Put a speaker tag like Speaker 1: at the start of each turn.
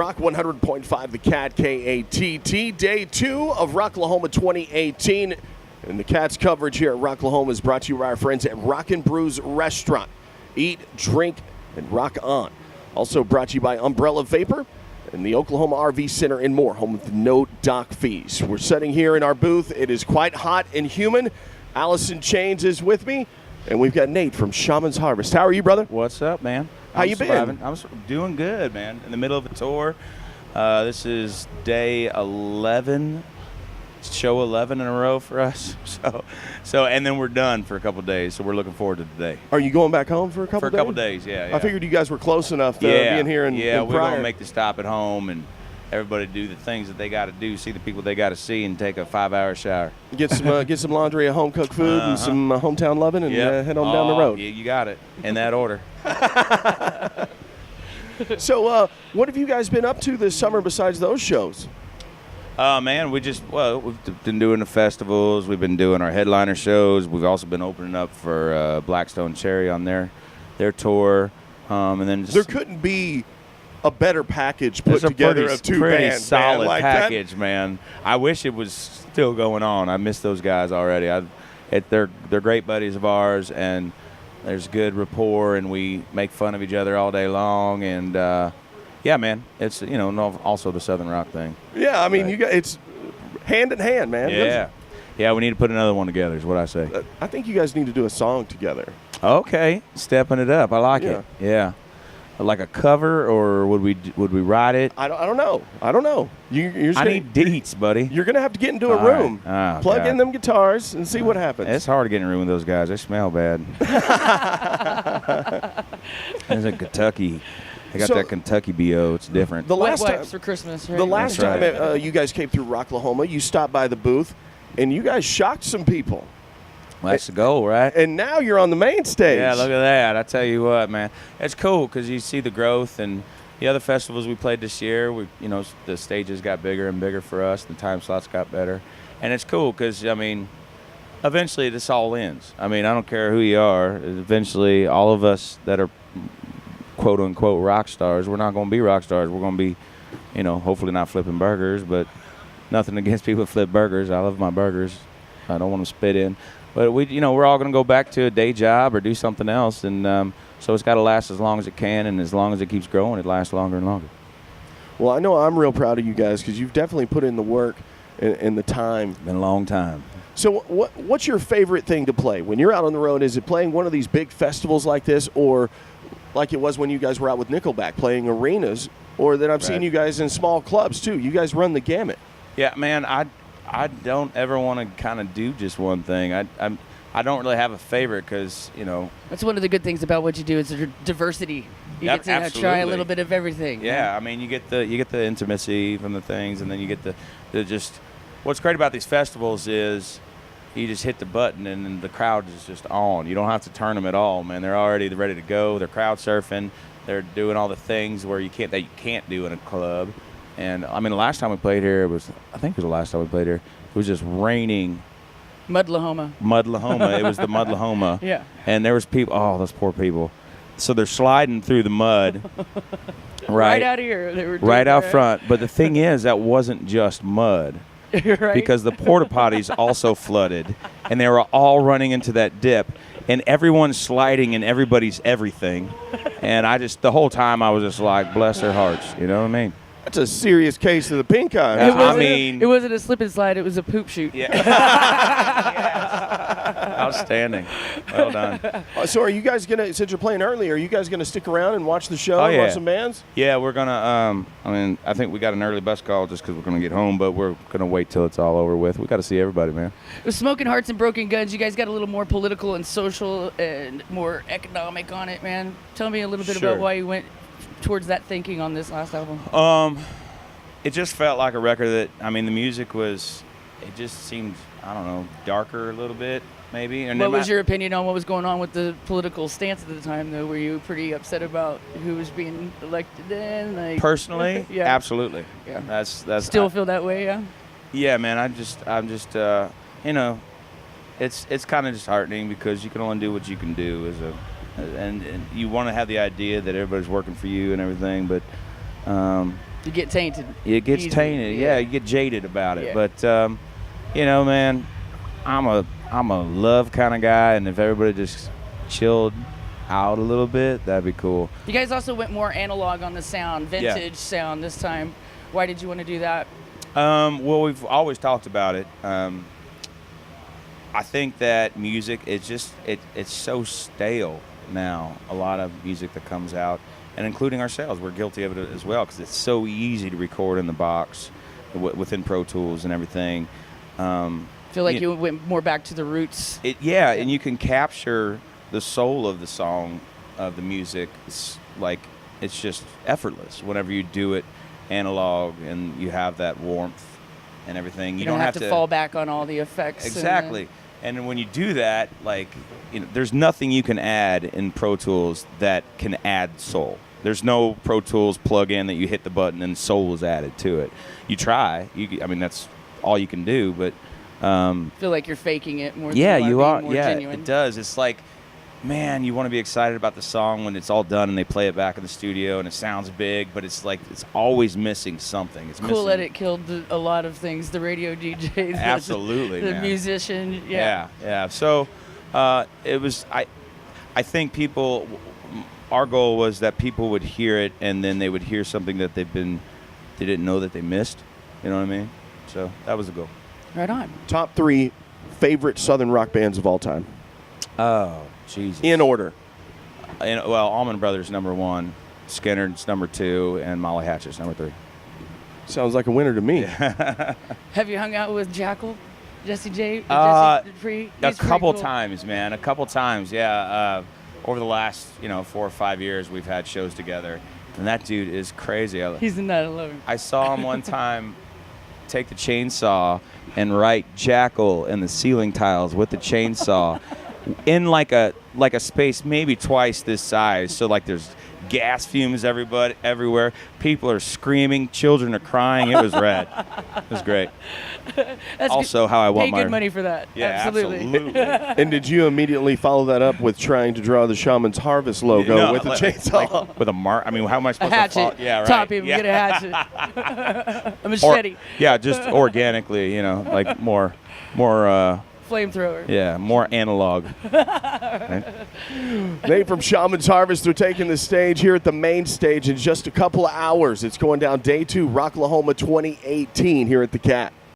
Speaker 1: Rock 100.5, the KATT, KATT, day 2 of Rocklahoma 2018. And the KATT's coverage here at Rocklahoma is brought to you by our friends at Rock and Brews Restaurant. Eat, drink, and rock on. Also brought to you by Umbrella Vapor and the Oklahoma RV Center and more, home with no dock fees. We're sitting here in our booth. It is quite hot and humid. Allison Chainz is with me, and we've got Nate from Shaman's Harvest. How are you, brother?
Speaker 2: What's up, man?
Speaker 1: How you been?
Speaker 2: I'm doing good, man. In the middle of a tour. This is day 11, show 11 in a row for us. So, and then we're done for a couple days. So we're looking forward to today.
Speaker 1: Are you going back home for a couple days?
Speaker 2: For a couple days, yeah.
Speaker 1: I figured you guys were close enough to be in here and
Speaker 2: we're going to make the stop at home and everybody do the things that they got to do, see the people they got to see, and take a 5-hour shower.
Speaker 1: Get some laundry of home cooked food and some hometown loving, and head on down the road.
Speaker 2: Yeah, you got it in that order.
Speaker 1: So, what have you guys been up to this summer besides those shows?
Speaker 2: Man, we've been doing the festivals. We've been doing our headliner shows. We've also been opening up for Blackstone Cherry on their tour, and then
Speaker 1: there couldn't be a better package put together of two bands.
Speaker 2: Solid
Speaker 1: like
Speaker 2: package, man. I wish it was still going on. I miss those guys already. They're great buddies of ours, and there's good rapport, and we make fun of each other all day long. And yeah, man, it's also the Southern Rock thing.
Speaker 1: Yeah, I mean, you got it's hand in hand, man.
Speaker 2: Yeah, we need to put another one together. Is what I say.
Speaker 1: I think you guys need to do a song together.
Speaker 2: Okay, stepping it up. I like it. Yeah. Like a cover, or would we write it?
Speaker 1: I don't know. I
Speaker 2: need deets, buddy.
Speaker 1: You're gonna have to get into a room, plug in them guitars, and see what happens.
Speaker 2: It's hard to get in a room with those guys. They smell bad. It's in Kentucky. They got that Kentucky BO. It's different.
Speaker 3: The last time for Christmas. Right?
Speaker 1: The last time you guys came through Rocklahoma, you stopped by the booth, and you guys shocked some people.
Speaker 2: Well, that's the goal, right?
Speaker 1: And now you're on the main stage.
Speaker 2: Yeah, look at that. I tell you what, man. It's cool because you see the growth, and the other festivals we played this year, the stages got bigger and bigger for us. The time slots got better. And it's cool because, eventually this all ends. I don't care who you are. Eventually all of us that are quote-unquote rock stars, we're not going to be rock stars. We're going to be, hopefully not flipping burgers, but nothing against people that flip burgers. I love my burgers. I don't want to spit in. But we're all going to go back to a day job or do something else, and so it's got to last as long as it can, and as long as it keeps growing, it lasts longer and longer.
Speaker 1: Well, I know I'm real proud of you guys because you've definitely put in the work and the time.
Speaker 2: It's been a long time.
Speaker 1: So what's your favorite thing to play when you're out on the road? Is it playing one of these big festivals like this, or like it was when you guys were out with Nickelback playing arenas, or that I've seen you guys in small clubs too? You guys run the gamut.
Speaker 2: Yeah, man, I don't ever want to kind of do just one thing. I don't really have a favorite because,
Speaker 3: That's one of the good things about what you do is the diversity. You get to try a little bit of everything.
Speaker 2: Yeah, you get the intimacy from the things, and then you get the just. What's great about these festivals is you just hit the button and then the crowd is just on. You don't have to turn them at all, man. They're already ready to go. They're crowd surfing. They're doing all the things that you can't do in a club. And, the last time we played here, it was just raining.
Speaker 3: Mudlahoma.
Speaker 2: It was the Mudlahoma.
Speaker 3: Yeah.
Speaker 2: And there was people, those poor people. So they're sliding through the mud.
Speaker 3: Right out here. They were
Speaker 2: right out front. But the thing is, that wasn't just mud.
Speaker 3: Right.
Speaker 2: Because the porta potties also flooded. And they were all running into that dip. And everyone's sliding in everybody's everything. And the whole time I was just like, bless their hearts. You know what I mean?
Speaker 1: That's a serious case of the pink eye.
Speaker 3: It wasn't a slip and slide. It was a poop shoot.
Speaker 2: Yeah. Outstanding. Well done.
Speaker 1: So are you guys since you're playing early, are you guys going to stick around and watch the show and watch some bands?
Speaker 2: Yeah, we're going to, I think we got an early bus call just because we're going to get home, but we're going to wait till it's all over with. We got to see everybody, man.
Speaker 3: With Smoking Hearts and Broken Guns, you guys got a little more political and social and more economic on it, man. Tell me a little bit about why you went towards that thinking on this last album.
Speaker 2: It just felt like a record that, the music was, it just seemed, darker a little bit, maybe. And
Speaker 3: what was your opinion on what was going on with the political stance at the time, though? Were you pretty upset about who was being elected then?
Speaker 2: Personally?
Speaker 3: Yeah.
Speaker 2: Absolutely.
Speaker 3: Yeah.
Speaker 2: That's
Speaker 3: still feel that way, yeah?
Speaker 2: Yeah, man, I'm just it's kind of disheartening because you can only do what you can do and you want to have the idea that everybody's working for you and everything, but
Speaker 3: You get tainted.
Speaker 2: It gets
Speaker 3: easily.
Speaker 2: tainted. Yeah, you get jaded about it.
Speaker 3: Yeah.
Speaker 2: But you know, man, I'm a love kind of guy, and if everybody just chilled out a little bit, that'd be cool.
Speaker 3: You guys also went more analog on the sound, vintage sound this time. Why did you want to do that?
Speaker 2: Well, we've always talked about it. I think that music is just it's so stale now. A lot of music that comes out, and including ourselves, we're guilty of it as well, because it's so easy to record in the box within Pro Tools and everything.
Speaker 3: Feel like you went more back to the roots.
Speaker 2: And you can capture the soul of the song, of the music. It's just effortless whenever you do it analog, and you have that warmth and everything.
Speaker 3: You don't have to fall back on all the effects.
Speaker 2: Exactly. And then when you do that, there's nothing you can add in Pro Tools that can add soul. There's no Pro Tools plug-in that you hit the button and soul is added to it. You try. That's all you can do, but
Speaker 3: feel like you're faking it more.
Speaker 2: Yeah,
Speaker 3: than
Speaker 2: you are.
Speaker 3: more
Speaker 2: Yeah,
Speaker 3: genuine.
Speaker 2: It does. It's like, man, you want to be excited about the song when it's all done and they play it back in the studio and it sounds big, but it's like it's always missing something. It's
Speaker 3: Cool
Speaker 2: missing.
Speaker 3: Edit killed a lot of things. The radio DJs,
Speaker 2: Absolutely,
Speaker 3: the
Speaker 2: man.
Speaker 3: musician.
Speaker 2: Yeah. So it was. I think people. Our goal was that people would hear it and then they would hear something that they didn't know that they missed. You know what I mean? So that was the goal.
Speaker 3: Right on.
Speaker 1: Top 3 favorite Southern rock bands of all time.
Speaker 2: Oh, Jesus.
Speaker 1: In order.
Speaker 2: Allman Brothers #1, Skinner's #2, and Molly Hatchet's #3.
Speaker 1: Sounds like a winner to me.
Speaker 3: Have you hung out with Jackal, Jesse J?
Speaker 2: A
Speaker 3: Free?
Speaker 2: couple times, man. A couple times, yeah. Over the last 4 or 5 years, we've had shows together, and that dude is crazy.
Speaker 3: He's in that alone.
Speaker 2: I saw him one time take the chainsaw and write Jackal in the ceiling tiles with the chainsaw in like a space maybe twice this size. So there's gas fumes everywhere. People are screaming. Children are crying. It was rad. It was great.
Speaker 3: That's
Speaker 2: also
Speaker 3: good.
Speaker 2: how I want
Speaker 3: Pay good money for that.
Speaker 2: Yeah,
Speaker 3: absolutely.
Speaker 1: And did you immediately follow that up with trying to draw the Shaman's Harvest logo with a chainsaw?
Speaker 2: With a mark? I mean, how am I supposed
Speaker 3: a hatchet.
Speaker 2: to? Yeah, right.
Speaker 3: Top him,
Speaker 2: yeah.
Speaker 3: get a hatchet. A machete.
Speaker 2: Just organically, more.
Speaker 3: Flamethrower.
Speaker 2: Yeah, more analog.
Speaker 1: Nate from Shaman's Harvest, they're taking the stage here at the main stage in just a couple of hours. It's going down day 2, Rocklahoma 2018 here at the KATT.